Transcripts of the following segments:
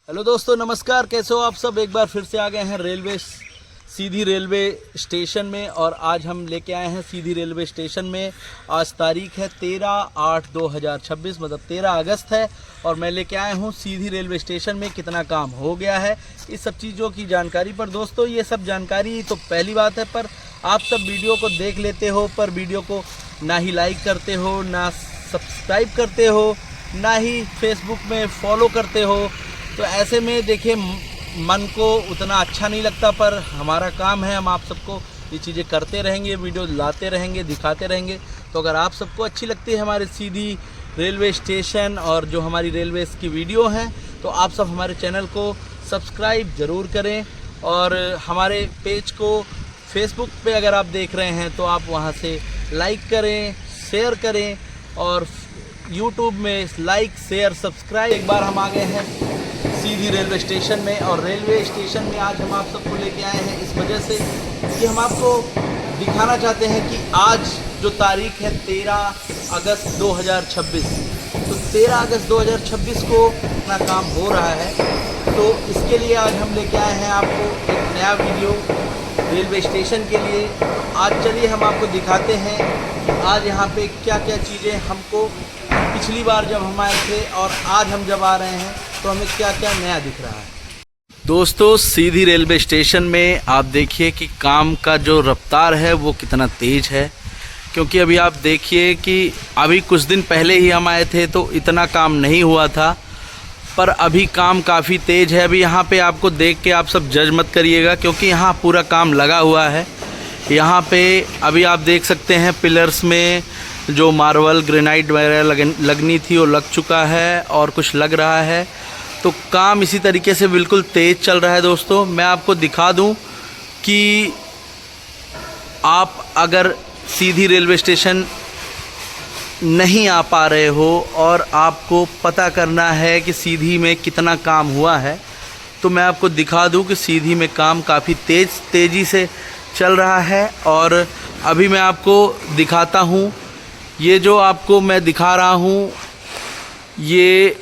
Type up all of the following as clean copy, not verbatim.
Hello दोस्तों, नमस्कार। कैसे हो आप सब। एक बार फिर से आ गए हैं सीधी रेलवे स्टेशन में। और आज हम लेके आए हैं सीधी रेलवे स्टेशन में। आज तारीख है 13/8/2026, मतलब 13 अगस्त है। और मैं लेके आया हूँ सीधी रेलवे स्टेशन में कितना काम हो गया है, इस सब चीज़ों की जानकारी पर। दोस्तों, ये सब जानकारी तो पहली बात है, पर आप सब वीडियो को देख लेते हो, पर वीडियो को ना ही लाइक करते हो, ना सब्सक्राइब करते हो, ना ही फेसबुक में फॉलो करते हो। तो ऐसे में देखिए, मन को उतना अच्छा नहीं लगता, पर हमारा काम है, हम आप सबको ये चीज़ें करते रहेंगे, वीडियो लाते रहेंगे, दिखाते रहेंगे। तो अगर आप सबको अच्छी लगती है हमारे सीधी रेलवे स्टेशन और जो हमारी रेलवे की वीडियो हैं, तो आप सब हमारे चैनल को सब्सक्राइब ज़रूर करें। और हमारे पेज को फेसबुक पे अगर आप देख रहे हैं तो आप वहाँ से लाइक करें, शेयर करें। और यूट्यूब में लाइक, शेयर, सब्सक्राइब। एक बार हम आ गए हैं सीधी रेलवे स्टेशन में। और रेलवे स्टेशन में आज हम आप सबको लेके आए हैं इस वजह से कि हम आपको दिखाना चाहते हैं कि आज जो तारीख है 13 अगस्त 2026, तो 13 अगस्त 2026 को अपना काम हो रहा है। तो इसके लिए आज हम लेके आए हैं आपको एक नया वीडियो रेलवे स्टेशन के लिए। आज चलिए हम आपको दिखाते हैं आज यहाँ पे क्या क्या चीज़ें हमको पिछली बार जब हम आए थे और आज हम जब आ रहे हैं तो हमें क्या क्या नया दिख रहा है। दोस्तों, सीधी रेलवे स्टेशन में आप देखिए कि काम का जो रफ्तार है वो कितना तेज़ है। क्योंकि अभी आप देखिए कि अभी कुछ दिन पहले ही हम आए थे तो इतना काम नहीं हुआ था, पर अभी काम काफ़ी तेज़ है। अभी यहाँ पे आपको देख के आप सब जज मत करिएगा, क्योंकि यहाँ पूरा काम लगा हुआ है। यहाँ पे अभी आप देख सकते हैं पिलर्स में जो मार्बल, ग्रेनाइट वगैरह लगनी थी वो लग चुका है और कुछ लग रहा है। तो काम इसी तरीके से बिल्कुल तेज़ चल रहा है। दोस्तों, मैं आपको दिखा दूं कि आप अगर सीधी रेलवे स्टेशन नहीं आ पा रहे हो और आपको पता करना है कि सीधी में कितना काम हुआ है, तो मैं आपको दिखा दूं कि सीधी में काम काफ़ी तेज़ी से चल रहा है। और अभी मैं आपको दिखाता हूं, ये जो आपको मैं दिखा रहा हूं, ये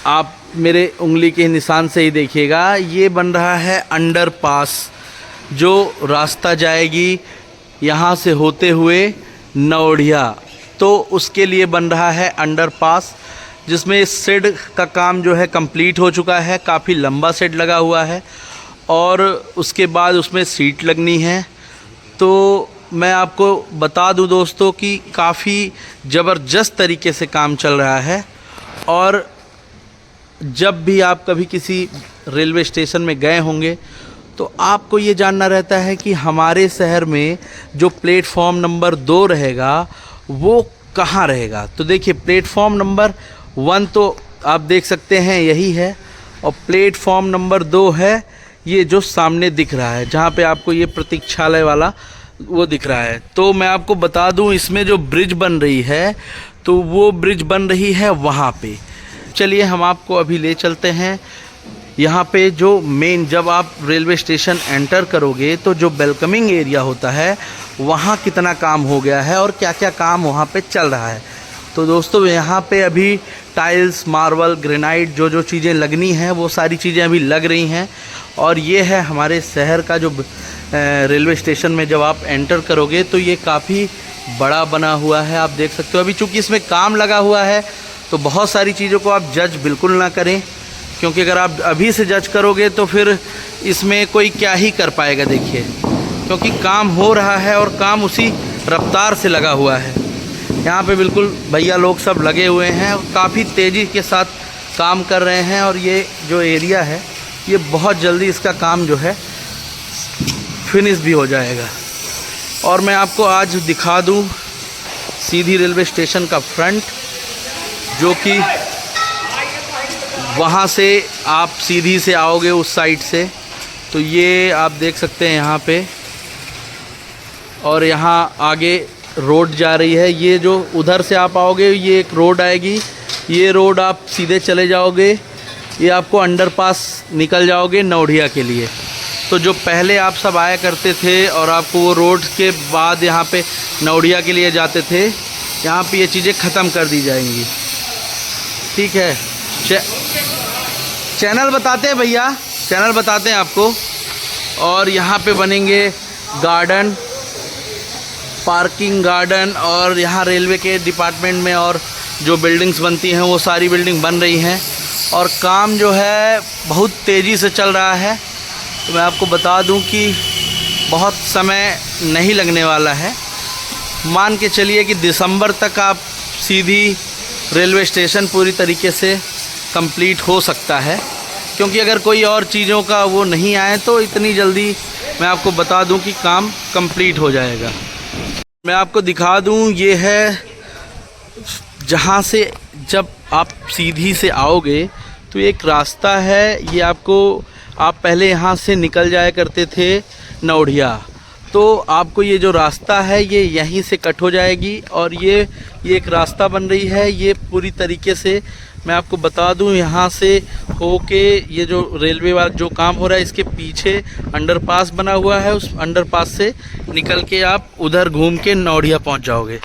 आप मेरे उंगली के निशान से ही देखिएगा। ये बन रहा है अंडरपास, जो रास्ता जाएगी यहाँ से होते हुए नौढ़िया, तो उसके लिए बन रहा है अंडरपास, जिसमें शेड का काम जो है कंप्लीट हो चुका है। काफ़ी लंबा शेड लगा हुआ है और उसके बाद उसमें सीट लगनी है। तो मैं आपको बता दूं दोस्तों कि काफ़ी ज़बरदस्त तरीके से काम चल रहा है। और जब भी आप कभी किसी रेलवे स्टेशन में गए होंगे तो आपको ये जानना रहता है कि हमारे शहर में जो प्लेटफॉर्म नंबर 2 रहेगा वो कहाँ रहेगा। तो देखिए, प्लेटफॉर्म नंबर 1 तो आप देख सकते हैं यही है, और प्लेटफॉर्म नंबर 2 है ये जो सामने दिख रहा है, जहाँ पे आपको ये प्रतीक्षालय वाला वो दिख रहा है। तो मैं आपको बता दूं, इसमें जो ब्रिज बन रही है तो वो ब्रिज बन रही है वहाँ पे। चलिए हम आपको अभी ले चलते हैं यहाँ पे। जो मेन, जब आप रेलवे स्टेशन एंटर करोगे तो जो वेलकमिंग एरिया होता है वहाँ कितना काम हो गया है और क्या क्या काम वहाँ पे चल रहा है। तो दोस्तों, यहाँ पे अभी टाइल्स, मार्बल, ग्रेनाइट, जो जो चीज़ें लगनी हैं वो सारी चीज़ें अभी लग रही हैं। और ये है हमारे शहर का जो रेलवे स्टेशन में जब आप एंटर करोगे तो ये काफ़ी बड़ा बना हुआ है, आप देख सकते हो। अभी चूँकि इसमें काम लगा हुआ है तो बहुत सारी चीज़ों को आप जज बिल्कुल ना करें, क्योंकि अगर आप अभी से जज करोगे तो फिर इसमें कोई क्या ही कर पाएगा। देखिए, क्योंकि काम हो रहा है और काम उसी रफ्तार से लगा हुआ है। यहाँ पे बिल्कुल भैया लोग सब लगे हुए हैं और काफ़ी तेज़ी के साथ काम कर रहे हैं। और ये जो एरिया है ये बहुत जल्दी इसका काम जो है फिनिश भी हो जाएगा। और मैं आपको आज दिखा दूँ सीधी रेलवे स्टेशन का फ्रंट, जो कि वहाँ से आप सीधी से आओगे उस साइड से, तो ये आप देख सकते हैं यहाँ पे। और यहाँ आगे रोड जा रही है, ये जो उधर से आप आओगे ये एक रोड आएगी, ये रोड आप सीधे चले जाओगे, ये आपको अंडरपास निकल जाओगे नौढ़िया के लिए। तो जो पहले आप सब आया करते थे और आपको वो रोड के बाद यहाँ पे नौढ़िया के लिए जाते थे, यहाँ पे ये चीज़ें ख़त्म कर दी जाएंगी। ठीक है, चैनल बताते हैं भैया, चैनल बताते हैं आपको। और यहाँ पे बनेंगे गार्डन, पार्किंग गार्डन, और यहाँ रेलवे के डिपार्टमेंट में और जो बिल्डिंग्स बनती हैं वो सारी बिल्डिंग बन रही हैं और काम जो है बहुत तेज़ी से चल रहा है। तो मैं आपको बता दूं कि बहुत समय नहीं लगने वाला है। मान के चलिए कि दिसंबर तक आप सीधी रेलवे स्टेशन पूरी तरीके से कंप्लीट हो सकता है, क्योंकि अगर कोई और चीज़ों का वो नहीं आए तो इतनी जल्दी मैं आपको बता दूं कि काम कंप्लीट हो जाएगा। मैं आपको दिखा दूं, ये है जहाँ से जब आप सीधी से आओगे तो एक रास्ता है, ये आप पहले यहाँ से निकल जाया करते थे नौढ़िया, तो आपको ये जो रास्ता है ये यहीं से कट हो जाएगी और ये एक रास्ता बन रही है। ये पूरी तरीके से मैं आपको बता दूं, यहाँ से होके ये जो रेलवे वाला जो काम हो रहा है इसके पीछे अंडरपास बना हुआ है, उस अंडरपास से निकल के आप उधर घूम के नौढ़िया पहुँच जाओगे।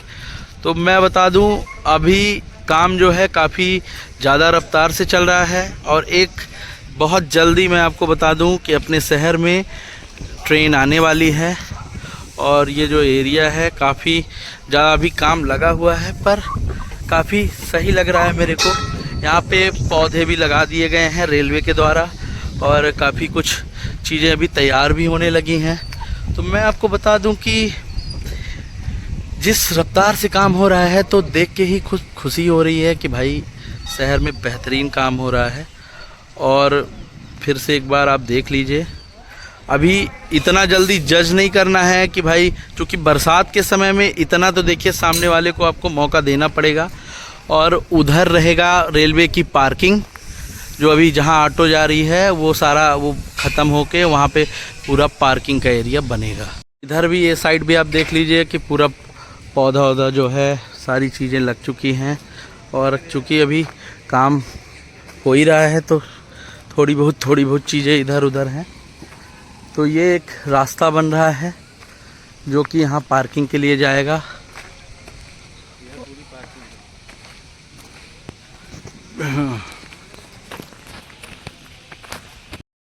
तो मैं बता दूं अभी काम जो है काफ़ी ज़्यादा रफ्तार से चल रहा है और एक बहुत जल्दी मैं आपको बता दूं कि अपने शहर में ट्रेन आने वाली है। और ये जो एरिया है काफ़ी ज़्यादा अभी काम लगा हुआ है, पर काफ़ी सही लग रहा है मेरे को। यहाँ पे पौधे भी लगा दिए गए हैं रेलवे के द्वारा और काफ़ी कुछ चीज़ें अभी तैयार भी होने लगी हैं। तो मैं आपको बता दूं कि जिस रफ्तार से काम हो रहा है तो देख के ही खुशी हो रही है कि भाई शहर में बेहतरीन काम हो रहा है। और फिर से एक बार आप देख लीजिए, अभी इतना जल्दी जज नहीं करना है कि भाई, चूँकि बरसात के समय में इतना तो देखिए सामने वाले को आपको मौका देना पड़ेगा। और उधर रहेगा रेलवे की पार्किंग, जो अभी जहां ऑटो जा रही है वो सारा वो ख़त्म होके वहां पे पूरा पार्किंग का एरिया बनेगा। इधर भी ये साइड भी आप देख लीजिए कि पूरा पौधा वौधा जो है सारी चीज़ें लग चुकी हैं। और चूँकि अभी काम हो ही रहा है तो थोड़ी बहुत चीज़ें इधर उधर हैं। तो ये एक रास्ता बन रहा है जो कि यहाँ पार्किंग के लिए जाएगा।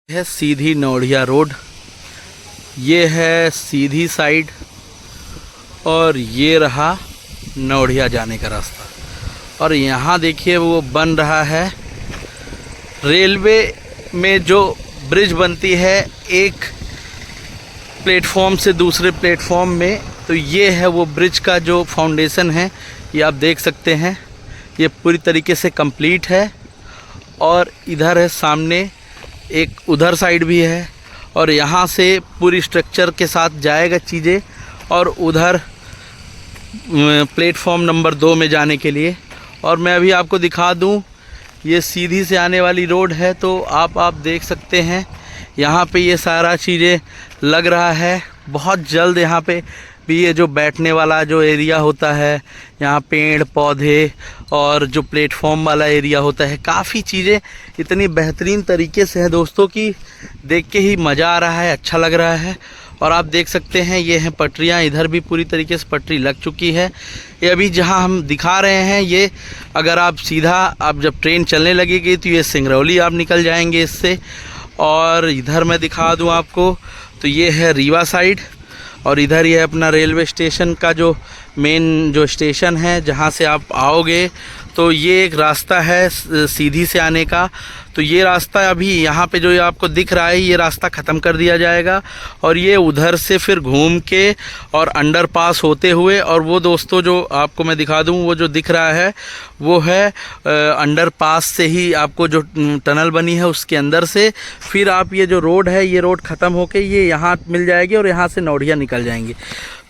है सीधी नौढ़िया रोड, ये है सीधी साइड और ये रहा नौढ़िया जाने का रास्ता। और यहाँ देखिए वो बन रहा है रेलवे में जो ब्रिज बनती है एक प्लेटफॉर्म से दूसरे प्लेटफॉर्म में, तो ये है वो ब्रिज का जो फाउंडेशन है, ये आप देख सकते हैं ये पूरी तरीके से कंप्लीट है। और इधर है सामने एक उधर साइड भी है और यहाँ से पूरी स्ट्रक्चर के साथ जाएगा चीज़ें और उधर प्लेटफॉर्म नंबर 2 में जाने के लिए। और मैं अभी आपको दिखा दूँ, ये सीधी से आने वाली रोड है, तो आप देख सकते हैं यहाँ पे ये सारा चीज़ें लग रहा है। बहुत जल्द यहाँ पे भी ये जो बैठने वाला जो एरिया होता है, यहाँ पेड़ पौधे और जो प्लेटफॉर्म वाला एरिया होता है, काफ़ी चीज़ें इतनी बेहतरीन तरीके से है दोस्तों कि देख के ही मज़ा आ रहा है, अच्छा लग रहा है। और आप देख सकते हैं ये हैं पटरियाँ, इधर भी पूरी तरीके से पटरी लग चुकी है। ये अभी जहाँ हम दिखा रहे हैं, ये अगर आप सीधा आप जब ट्रेन चलने लगेगी तो ये सिंगरौली आप निकल जाएंगे इससे। और इधर मैं दिखा दूँ आपको, तो ये है रीवा साइड और इधर ये अपना रेलवे स्टेशन का जो मेन जो स्टेशन है जहाँ से आप आओगे, तो ये एक रास्ता है सीधी से आने का। तो ये रास्ता अभी यहाँ पे जो आपको दिख रहा है ये रास्ता ख़त्म कर दिया जाएगा और ये उधर से फिर घूम के और अंडरपास होते हुए, और वो दोस्तों जो आपको मैं दिखा दूँ वो जो दिख रहा है वो है अंडरपास से ही आपको जो टनल बनी है उसके अंदर से फिर आप ये जो रोड है ये रोड ख़त्म होके ये यहाँ मिल जाएगी और यहाँ से नौढ़िया निकल जाएंगी।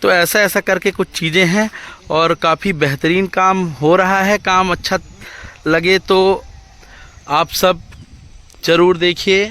तो ऐसा करके कुछ चीज़ें हैं और काफ़ी बेहतरीन काम हो रहा है। काम अच्छा लगे तो आप सब ज़रूर देखिए